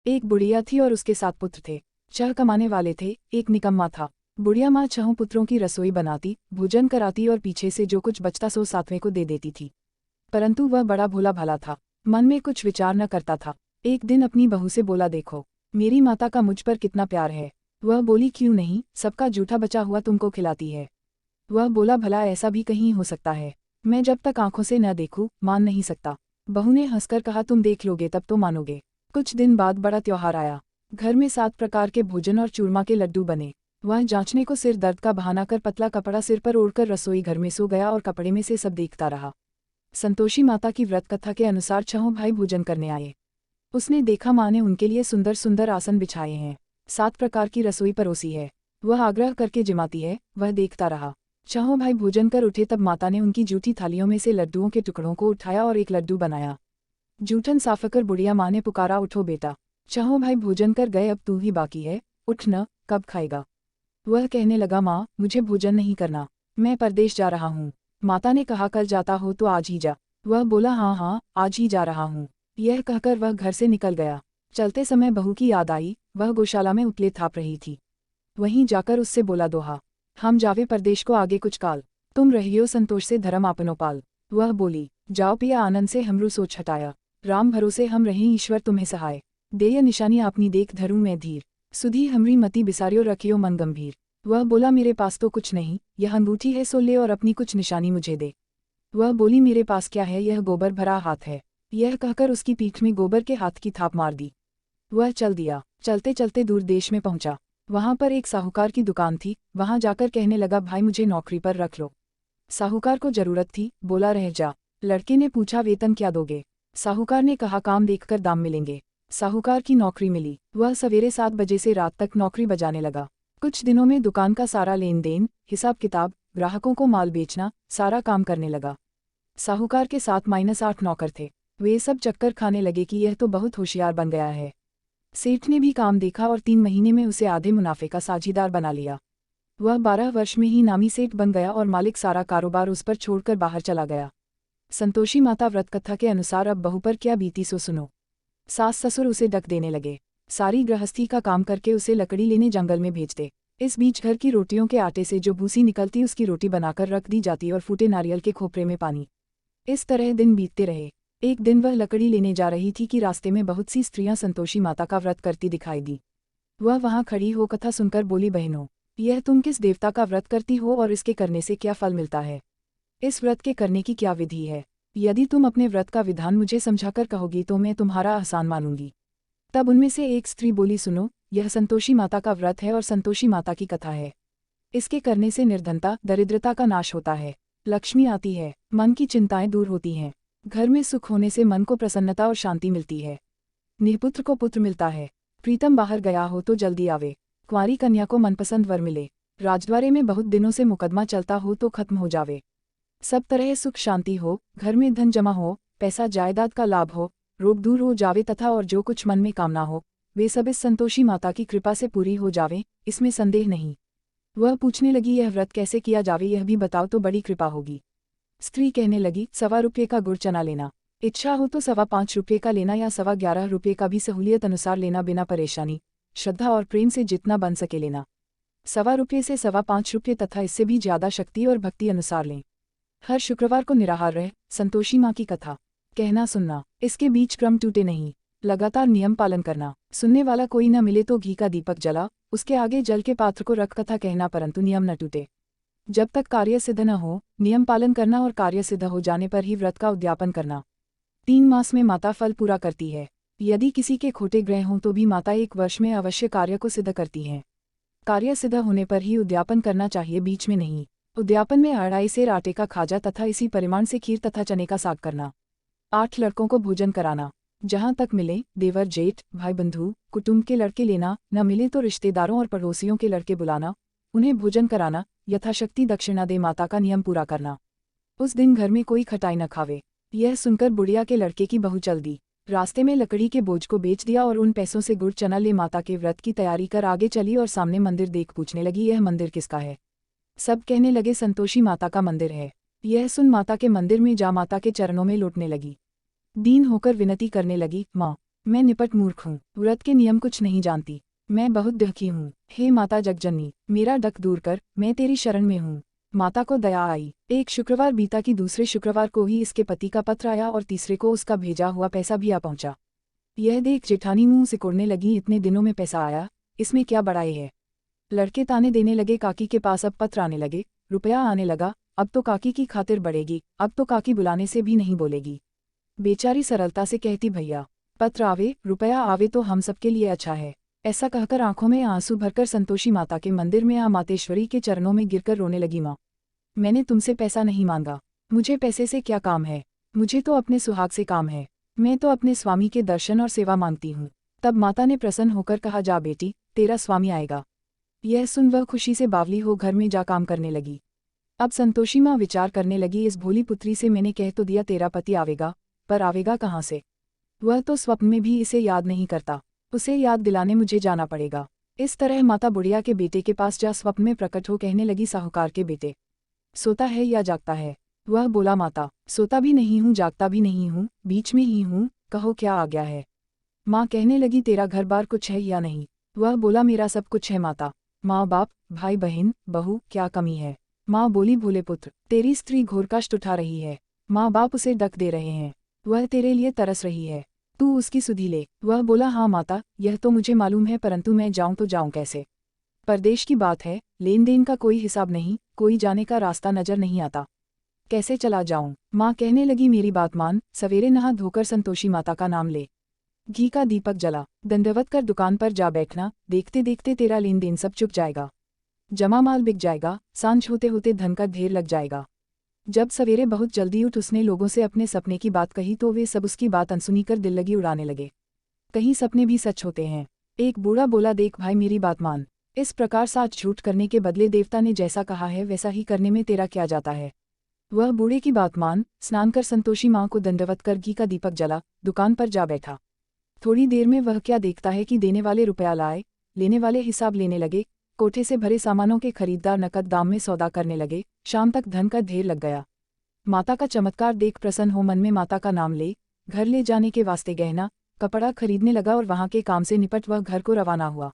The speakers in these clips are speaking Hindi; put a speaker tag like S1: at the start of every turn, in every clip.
S1: एक बुढ़िया थी और उसके 7 पुत्र थे। 6 कमाने वाले थे, एक निकम्मा था। बुढ़िया माँ 6 पुत्रों की रसोई बनाती, भोजन कराती और पीछे से जो कुछ बचता सो 7वें को दे देती थी। परंतु वह बड़ा भोला भाला था, मन में कुछ विचार न करता था। एक दिन अपनी बहू से बोला, देखो मेरी माता का मुझ पर कितना प्यार है। वह बोली, क्यों नहीं, सबका जूठा बचा हुआ तुमको खिलाती है। वह बोला, भला ऐसा भी कहीं हो सकता है? मैं जब तक आंखों से न देखूं, मान नहीं सकता। बहू ने हंसकर कहा, तुम देख लोगे तब तो मानोगे। कुछ दिन बाद बड़ा त्योहार आया। घर में 7 प्रकार के भोजन और चूरमा के लड्डू बने। वह जांचने को सिर दर्द का बहाना कर पतला कपड़ा सिर पर ओढ़कर रसोई घर में सो गया और कपड़े में से सब देखता रहा। संतोषी माता की व्रत कथा के अनुसार 6 भाई भोजन करने आए। उसने देखा माँ ने उनके लिए सुंदर सुंदर आसन बिछाए हैं, 7 प्रकार की रसोई परोसी है। वह आग्रह करके जिमाती है, वह देखता रहा। 6 भाई भोजन कर उठे तब माता ने उनकी जूठी थालियों में से लड्डुओं के टुकड़ों को उठाया और एक लड्डू बनाया। जूठन साफकर बुढ़िया माँ ने पुकारा, उठो बेटा, 6 भाई भोजन कर गए, अब तू ही बाकी है, उठ न, कब खाएगा? वह कहने लगा, माँ मुझे भोजन नहीं करना, मैं परदेश जा रहा हूँ। माता ने कहा, कल जाता हो तो आज ही जा। वह बोला, हाँ हाँ आज ही जा रहा हूँ। यह कहकर वह घर से निकल गया। चलते समय बहू की याद आई, वह गौशाला में उपले थाप रही थी। वहीं जाकर उससे बोला, दोहा हम जावे परदेश को आगे कुछ काल, तुम रहियो संतोष से धर्म आपनो पाल। वह बोली, जाओ पिया आनंद से हमरू सोच हटाया, राम भरोसे हम रहें ईश्वर तुम्हें सहाय। देय निशानी आपनी देख धरूं मैं धीर, सुधी हमरी मति बिसारियो रखियो मन गंभीर। वह बोला, मेरे पास तो कुछ नहीं, यह अंगूठी है सो ले और अपनी कुछ निशानी मुझे दे। वह बोली, मेरे पास क्या है, यह गोबर भरा हाथ है। यह कहकर उसकी पीठ में गोबर के हाथ की थाप मार दी। वह चल दिया। चलते चलते दूर देश में पहुंचा। वहां पर एक साहूकार की दुकान थी। वहां जाकर कहने लगा, भाई मुझे नौकरी पर रख लो। साहूकार को जरूरत थी, बोला, रह जा। लड़के ने पूछा, वेतन क्या दोगे? साहूकार ने कहा, काम देखकर दाम मिलेंगे। साहूकार की नौकरी मिली। वह सवेरे 7 बजे से रात तक नौकरी बजाने लगा। कुछ दिनों में दुकान का सारा लेन देन, हिसाब किताब, ग्राहकों को माल बेचना, सारा काम करने लगा। साहूकार के 7-8 नौकर थे। वे सब चक्कर खाने लगे कि यह तो बहुत होशियार बन गया है। सेठ ने भी काम देखा और 3 महीने में उसे आधे मुनाफे का साझीदार बना लिया। वह 12 वर्ष में ही नामी सेठ बन गया और मालिक सारा कारोबार उस पर छोड़कर बाहर चला गया। संतोषी माता व्रत कथा के अनुसार अब बहू पर क्या बीती सो सुनो। सास ससुर उसे डक देने लगे। सारी गृहस्थी का काम करके उसे लकड़ी लेने जंगल में भेजते। इस बीच घर की रोटियों के आटे से जो भूसी निकलती उसकी रोटी बनाकर रख दी जाती और फूटे नारियल के खोपरे में पानी। इस तरह दिन बीतते रहे। एक दिन वह लकड़ी लेने जा रही थी कि रास्ते में बहुत सी स्त्रियां संतोषी माता का व्रत करती दिखाई दी। वह वहां खड़ी हो कथा सुनकर बोली, बहनों, यह तुम किस देवता का व्रत करती हो और इसके करने से क्या फल मिलता है? इस व्रत के करने की क्या विधि है? यदि तुम अपने व्रत का विधान मुझे समझाकर कहोगी तो मैं तुम्हारा आसान मानूंगी। तब उनमें से एक स्त्री बोली, सुनो, यह संतोषी माता का व्रत है और संतोषी माता की कथा है। इसके करने से निर्धनता, दरिद्रता का नाश होता है, लक्ष्मी आती है, मन की चिंताएं दूर होती हैं, घर में सुख होने से मन को प्रसन्नता और शांति मिलती है, निपुत्र को पुत्र मिलता है, प्रीतम बाहर गया हो तो जल्दी आवे, कुंवारी कन्या को मनपसंद वर मिले, राजद्वारे में बहुत दिनों से मुकदमा चलता हो तो खत्म हो जावे, सब तरह सुख शांति हो, घर में धन जमा हो, पैसा जायदाद का लाभ हो, रोग दूर हो जावे तथा और जो कुछ मन में कामना हो वे सब इस संतोषी माता की कृपा से पूरी हो जावे, इसमें संदेह नहीं। वह पूछने लगी, यह व्रत कैसे किया जावे, यह भी बताओ तो बड़ी कृपा होगी। स्त्री कहने लगी, 1.25 रुपये का गुड़ चना लेना, इच्छा हो तो 5.25 रुपये का लेना या 11.25 रुपये का भी सहूलियत अनुसार लेना, बिना परेशानी, श्रद्धा और प्रेम से जितना बन सके लेना। 1.25 रुपये से 5.25 रुपये तथा इससे भी ज्यादा शक्ति और भक्ति अनुसार लें। हर शुक्रवार को निराहार रह, संतोषी माँ की कथा कहना सुनना, इसके बीच क्रम टूटे नहीं, लगातार नियम पालन करना, सुनने वाला कोई न मिले तो घी का दीपक जला, उसके आगे जल के पात्र को रख कथा कहना, परंतु नियम न टूटे। जब तक कार्य सिद्ध न हो, नियम पालन करना और कार्य सिद्ध हो जाने पर ही व्रत का उद्यापन करना। 3 मास में माता फल पूरा करती है। यदि किसी के खोटे ग्रह हों तो भी माता 1 वर्ष में अवश्य कार्य को सिद्ध करती हैं। कार्य सिद्ध होने पर ही उद्यापन करना चाहिए, बीच में नहीं। उद्यापन में 2.5 सेर आटे का खाजा तथा इसी परिमाण से खीर तथा चने का साग करना। 8 लड़कों को भोजन कराना, जहां तक मिले देवर जेठ भाई बंधु कुटुंब के लड़के लेना, न मिले तो रिश्तेदारों और पड़ोसियों के लड़के बुलाना, उन्हें भोजन कराना, यथाशक्ति दक्षिणा दे माता का नियम पूरा करना। उस दिन घर में कोई खटाई न खावे। यह सुनकर बुढ़िया के लड़के की बहू चल दी। रास्ते में लकड़ी के बोझ को बेच दिया और उन पैसों से गुड़ चना ले माता के व्रत की तैयारी कर आगे चली और सामने मंदिर देख पूछने लगी, यह मंदिर किसका है? सब कहने लगे, संतोषी माता का मंदिर है। यह सुन माता के मंदिर में जा माता के चरणों में लौटने लगी। दीन होकर विनती करने लगी, माँ मैं निपट मूर्ख हूँ, व्रत के नियम कुछ नहीं जानती। मैं बहुत दुखी हूँ। हे माता जगजननी, मेरा डक दूर कर, मैं तेरी शरण में हूँ। माता को दया आई। एक शुक्रवार बीता कि दूसरे शुक्रवार को ही इसके पति का पत्र आया और तीसरे को उसका भेजा हुआ पैसा भी आ पहुंचा। यह देख जेठानी मुंह सिकोड़ने लगी, इतने दिनों में पैसा आया, इसमें क्या बड़ाई है। लड़के ताने देने लगे, काकी के पास अब पत्र आने लगे, रुपया आने लगा, अब तो काकी की खातिर बढ़ेगी, अब तो काकी बुलाने से भी नहीं बोलेगी। बेचारी सरलता से कहती, भैया पत्र आवे रुपया आवे तो हम सबके लिए अच्छा है। ऐसा कहकर आंखों में आंसू भरकर संतोषी माता के मंदिर में आ मातेश्वरी के चरणों में गिरकर रोने लगी। माँ, मैंने तुमसे पैसा नहीं मांगा, मुझे पैसे से क्या काम है, मुझे तो अपने सुहाग से काम है, मैं तो अपने स्वामी के दर्शन और सेवा मांगती हूँ। तब माता ने प्रसन्न होकर कहा, जा बेटी, तेरा स्वामी आएगा। यह सुन वह खुशी से बावली हो घर में जा काम करने लगी। अब संतोषी माँ विचार करने लगी, इस भोली पुत्री से मैंने कह तो दिया तेरा पति आवेगा, पर आवेगा कहाँ से। वह तो स्वप्न में भी इसे याद नहीं करता, उसे याद दिलाने मुझे जाना पड़ेगा। इस तरह माता बुढ़िया के बेटे के पास जा स्वप्न में प्रकट हो कहने लगी, साहूकार के बेटे, सोता है या जागता है। वह बोला, माता सोता भी नहीं हूँ जागता भी नहीं हूँ, बीच में ही हूँ, कहो क्या आ गया है। माँ कहने लगी, तेरा घर बार कुछ है या नहीं। वह बोला, मेरा सब कुछ है माता, माँ बाप भाई बहन बहू, क्या कमी है। माँ बोली, भोले पुत्र, तेरी स्त्री घोर कष्ट उठा रही है, माँ बाप उसे डक दे रहे हैं, वह तेरे लिए तरस रही है, तू उसकी सुधि ले। वह बोला, हाँ माता, यह तो मुझे मालूम है, परंतु मैं जाऊँ तो जाऊँ कैसे। परदेश की बात है, लेन देन का कोई हिसाब नहीं, कोई जाने का रास्ता नजर नहीं आता, कैसे चला जाऊं। माँ कहने लगी, मेरी बात मान, सवेरे नहा धोकर संतोषी माता का नाम ले, घी का दीपक जला, दंडवत कर दुकान पर जा बैठना, देखते देखते तेरा लेन देन सब चुक जाएगा, जमा माल बिक जाएगा, सांझ होते होते धन का ढेर लग जाएगा। जब सवेरे बहुत जल्दी उठ उसने लोगों से अपने सपने की बात कही तो वे सब उसकी बात अनसुनी कर दिल लगी उड़ाने लगे। कहीं सपने भी सच होते हैं। एक बूढ़ा बोला, देख भाई मेरी बात मान, इस प्रकार साथ झूठ करने के बदले देवता ने जैसा कहा है वैसा ही करने में तेरा क्या जाता है। वह बूढ़े की बात मान, स्नान कर संतोषी माँ को दंडवत कर घी का दीपक जला, दुकान पर जा बैठा। थोड़ी देर में वह क्या देखता है कि देने वाले रुपया लाए, लेने वाले हिसाब लेने लगे, कोठे से भरे सामानों के खरीददार नकद दाम में सौदा करने लगे, शाम तक धन का ढेर लग गया। माता का चमत्कार देख प्रसन्न हो मन में माता का नाम ले, घर ले जाने के वास्ते गहना कपड़ा खरीदने लगा और वहां के काम से निपट वह घर को रवाना हुआ।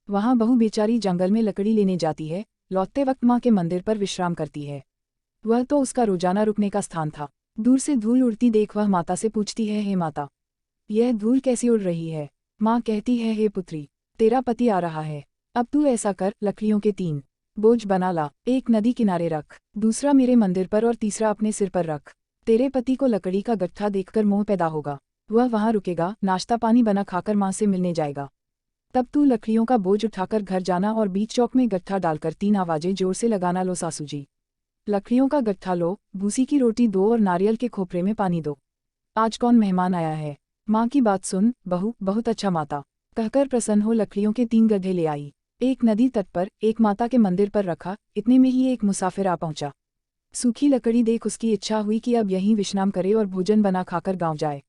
S1: वहां बहू बेचारी जंगल में लकड़ी लेने जाती है, लौटते वक्त माँ के मंदिर पर विश्राम करती है। वह तो उसका रोजाना रुकने का स्थान था। दूर से धूल उड़ती देख वह माता से पूछती है, हे माता, यह धूल कैसी उड़ रही है। माँ कहती है, हे पुत्री, तेरा पति आ रहा है, अब तू ऐसा कर, लकड़ियों के 3 बोझ बना ला, एक नदी किनारे रख, दूसरा मेरे मंदिर पर और तीसरा अपने सिर पर रख। तेरे पति को लकड़ी का गट्ठा देखकर मोह पैदा होगा, वह वहां रुकेगा, नाश्ता पानी बना खाकर माँ से मिलने जाएगा। तब तू लकड़ियों का बोझ उठाकर घर जाना और बीच चौक में गट्ठा डालकर 3 आवाजें जोर से लगाना, लो सासू जी, लकड़ियों का गट्ठा लो, भूसी की रोटी दो और नारियल के खोपरे में पानी दो। आज कौन मेहमान आया है। माँ की बात सुन बहू, बहुत अच्छा माता, कहकर प्रसन्न हो लकड़ियों के 3 गड्ढे ले आई, एक नदी तट पर, एक माता के मंदिर पर रखा। इतने में ही एक मुसाफिर आ पहुंचा। सूखी लकड़ी देख उसकी इच्छा हुई कि अब यहीं विश्राम करे और भोजन बना खाकर गांव जाए।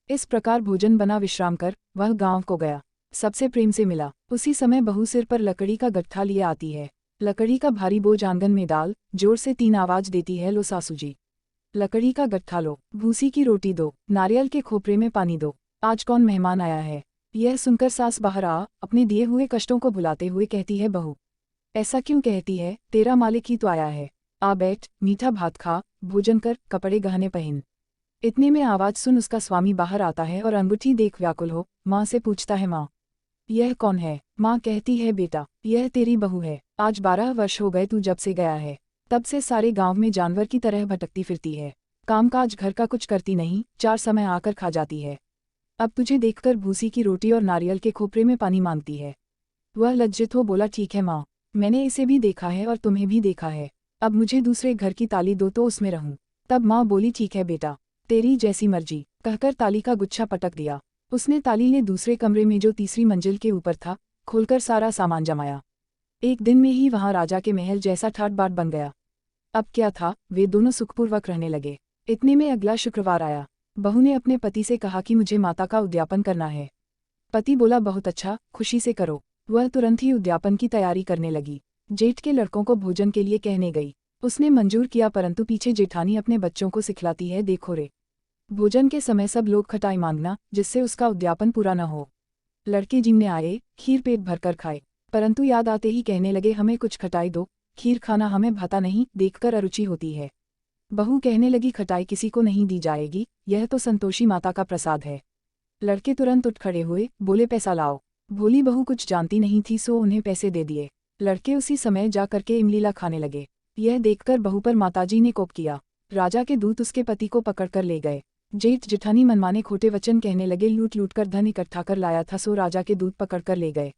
S1: इस प्रकार भोजन बना विश्राम कर वह गांव को गया, सबसे प्रेम से मिला। उसी समय बहू सिर पर लकड़ी का गट्ठा लिए आती है, लकड़ी का भारी बोझ आंगन में डाल, जोर से 3 आवाज देती है, लो सासू जी, लकड़ी का गट्ठा लो, भूसी की रोटी दो, नारियल के खोपरे में पानी दो, आज कौन मेहमान आया है। यह सुनकर सास बाहर आ अपने दिए हुए कष्टों को भुलाते हुए कहती है, बहू ऐसा क्यों कहती है, तेरा मालिक ही तो आया है, आ बैठ, मीठा भात खा, भोजन कर, कपड़े गहने पहन। इतने में आवाज सुन उसका स्वामी बाहर आता है और अंगूठी देख व्याकुल हो माँ से पूछता है, माँ यह कौन है। माँ कहती है, बेटा यह तेरी बहू है, आज 12 वर्ष हो गए तू जब से गया है, तब से सारे गांव में जानवर की तरह भटकती फिरती है, कामकाज घर का कुछ करती नहीं, 4 समय आकर खा जाती है, अब तुझे देखकर भूसी की रोटी और नारियल के खोपरे में पानी मांगती है। वह लज्जित हो बोला, ठीक है माँ, मैंने इसे भी देखा है और तुम्हें भी देखा है, अब मुझे दूसरे घर की ताली दो तो उसमें रहूं। तब माँ बोली, ठीक है बेटा, तेरी जैसी मर्जी, कहकर ताली का गुच्छा पटक दिया। उसने ताली ले दूसरे कमरे में जो तीसरी मंजिल के ऊपर था खोलकर सारा सामान जमाया। एक दिन में ही वहां राजा के महल जैसा ठाट बाट बन गया। अब क्या था, वे दोनों सुखपूर्वक रहने लगे। इतने में अगला शुक्रवार आया। बहू ने अपने पति से कहा कि मुझे माता का उद्यापन करना है। पति बोला, बहुत अच्छा, खुशी से करो। वह तुरंत ही उद्यापन की तैयारी करने लगी। जेठ के लड़कों को भोजन के लिए कहने गई। उसने मंजूर किया, परंतु पीछे जेठानी अपने बच्चों को सिखलाती है, देखो रे भोजन के समय सब लोग खटाई मांगना, जिससे उसका उद्यापन पूरा न हो। लड़के जिमने आए, खीर पेट भरकर खाए, परंतु याद आते ही कहने लगे हमें कुछ खटाई दो, खीर खाना हमें भाता नहीं, देखकर अरुचि होती है। बहू कहने लगी खटाई किसी को नहीं दी जाएगी, यह तो संतोषी माता का प्रसाद है। लड़के तुरंत उठ खड़े हुए, बोले पैसा लाओ। भोली बहू कुछ जानती नहीं थी सो उन्हें पैसे दे दिए। लड़के उसी समय जा करके इमलीला खाने लगे। यह देखकर बहू पर माताजी ने कोप किया। राजा के दूत उसके पति को पकड़कर ले गए। जेठ जेठानी मनमाने खोटे वचन कहने लगे, लूट लूट कर धन इकट्ठा कर लाया था सो राजा के दूत पकड़कर ले गए।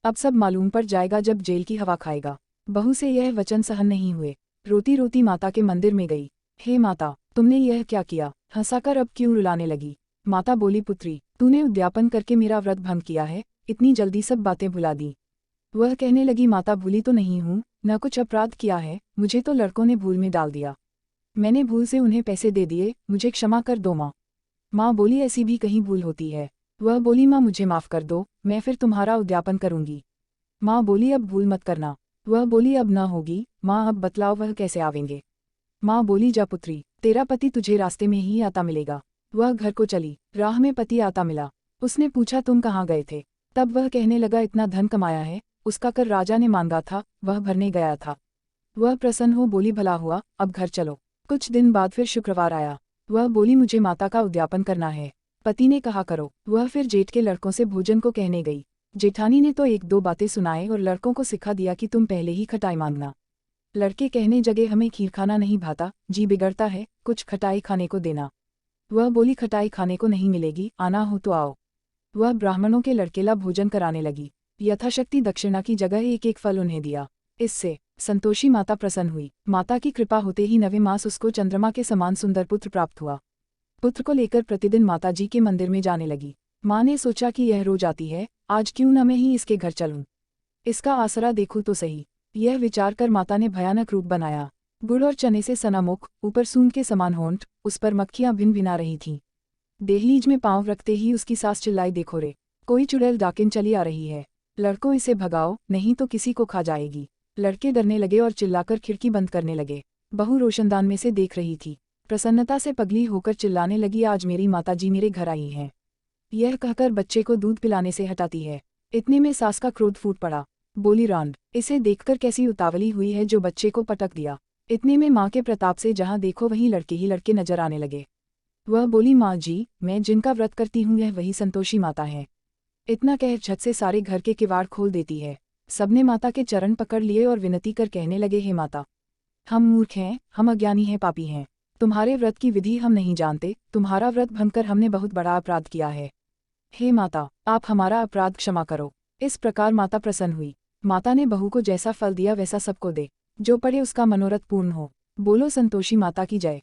S1: अब सब मालूम पड़ जाएगा जब जेल की हवा खाएगा। बहू से यह वचन सहन नहीं हुए, रोती रोती माता के मंदिर में गई। हे माता, तुमने यह क्या किया? हंसाकर अब क्यों रुलाने लगी? माता बोली, पुत्री, तूने उद्यापन करके मेरा व्रत भंग किया है, इतनी जल्दी सब बातें भुला दी। वह कहने लगी, माता भूली तो नहीं हूँ, न कुछ अपराध किया है, मुझे तो लड़कों ने भूल में डाल दिया। मैंने भूल से उन्हें पैसे दे दिए, मुझे क्षमा कर दो माँ। माँ बोली, ऐसी भी कहीं भूल होती है। वह बोली, माँ मुझे माफ़ कर दो, मैं फिर तुम्हारा उद्यापन करूँगी। माँ बोली, अब भूल मत करना। वह बोली, अब न होगी। माँ अब बतलाओ वह कैसे आवेंगे? माँ बोली, जा पुत्री, तेरा पति तुझे रास्ते में ही आता मिलेगा। वह घर को चली, राह में पति आता मिला। उसने पूछा, तुम कहाँ गए थे? तब वह कहने लगा, इतना धन कमाया है, उसका कर राजा ने मांगा था, वह भरने गया था। वह प्रसन्न हो बोली, भला हुआ, अब घर चलो। कुछ दिन बाद फिर शुक्रवार आया। वह बोली, मुझे माता का उद्यापन करना है। पति ने कहा, करो। वह फिर जेठ के लड़कों से भोजन को कहने गई। जेठानी ने तो एक दो बातें सुनाए और लड़कों को सिखा दिया कि तुम पहले ही खटाई मांगना। लड़के कहने जगे, हमें खीर खाना नहीं भाता, जी बिगड़ता है, कुछ खटाई खाने को देना। वह बोली, खटाई खाने को नहीं मिलेगी, आना हो तो आओ। वह ब्राह्मणों के लड़केला भोजन कराने लगी। यथाशक्ति दक्षिणा की जगह एक एक फल उन्हें दिया। इससे संतोषी माता प्रसन्न हुई। माता की कृपा होते ही 9वें मास उसको चंद्रमा के समान सुंदर पुत्र प्राप्त हुआ। पुत्र को लेकर प्रतिदिन माताजी के मंदिर में जाने लगी। माँ ने सोचा कि यह रोज आती है, आज क्यों न मैं ही इसके घर चलूं, इसका आसरा देखूं तो सही। यह विचार कर माता ने भयानक रूप बनाया। गुड़ और चने से सना मुख, ऊपर सूंड के समान होंठ, उस पर मक्खियां भिन भिना रही थीं। दहलीज में पांव रखते ही उसकी सास चिल्लाई, देखो रे, कोई चुड़ैल डाकिन चली आ रही है, लड़कों इसे भगाओ, नहीं तो किसी को खा जाएगी। लड़के डरने लगे और चिल्लाकर खिड़की बंद करने लगे। बहू रोशनदान में से देख रही थी। प्रसन्नता से पगली होकर चिल्लाने लगी, आज मेरी माताजी मेरे घर आई हैं। यह कहकर बच्चे को दूध पिलाने से हटाती है। इतने में सास का क्रोध फूट पड़ा। बोली, रांड, इसे देखकर कैसी उतावली हुई है जो बच्चे को पटक दिया। इतने में माँ के प्रताप से जहाँ देखो वहीं लड़के ही लड़के नजर आने लगे। वह बोली, माँ जी, मैं जिनका व्रत करती हूँ यह वही संतोषी माता है। इतना कह झट से सारे घर के किवाड़ खोल देती है। सबने माता के चरण पकड़ लिए और विनती कर कहने लगे, हे माता, हम मूर्ख हैं, हम अज्ञानी हैं, पापी हैं। तुम्हारे व्रत की विधि हम नहीं जानते, तुम्हारा व्रत भंगकर हमने बहुत बड़ा अपराध किया है। हे माता, आप हमारा अपराध क्षमा करो। इस प्रकार माता प्रसन्न हुई। माता ने बहू को जैसा फल दिया वैसा सबको दे, जो पड़े उसका मनोरथ पूर्ण हो। बोलो संतोषी माता की जय।